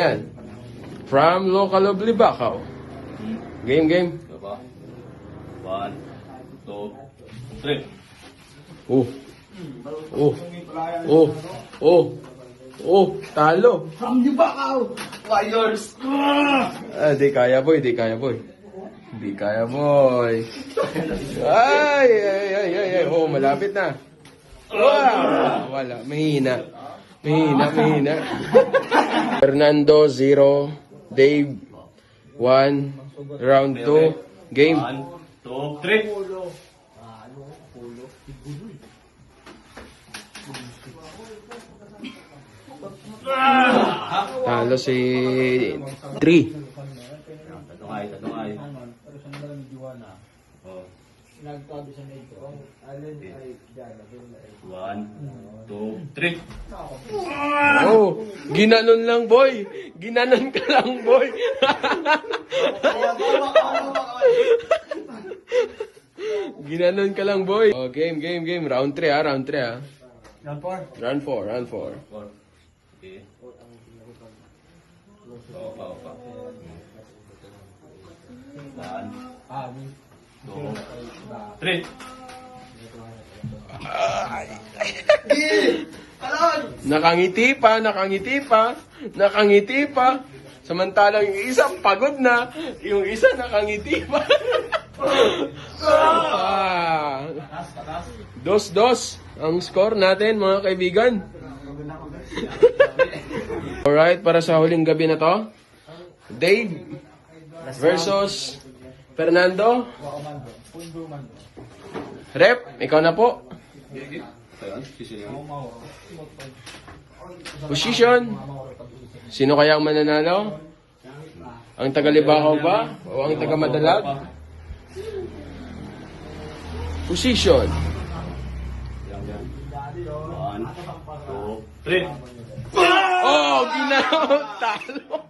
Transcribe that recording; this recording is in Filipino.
Yan. From local of Libacao. Game. Diba? 1, 2, 3. Talo. From Libacao, Warriors! Di kaya boy. Ay. Oh, malapit na. Wow! Wala. Mahina. Fernando, 0. Dave, 1. Round 2. Game. 1, 2, 3. Talo si 3. Tatungay. Oh. 1, 2, 3. Oh, ginanon lang boy. Ginanon ka lang boy. Ginanon ka lang boy. Oh, game. Round 3 ah. Round 4. Okay. Opa. 1, 2, 3. Nakangiti pa. Samantalang yung isa pagod na, yung isa nakangiti pa. Dos ang score natin mga kaibigan. Alright, para sa huling gabi na to, Dave versus Fernando. Rep, ikaw na po. Position. Sino kaya ang mananalo? Ang taga-Libacao ba? O ang taga-Madalag? Position. 1, 2, 3. Oh, ginano. Talo.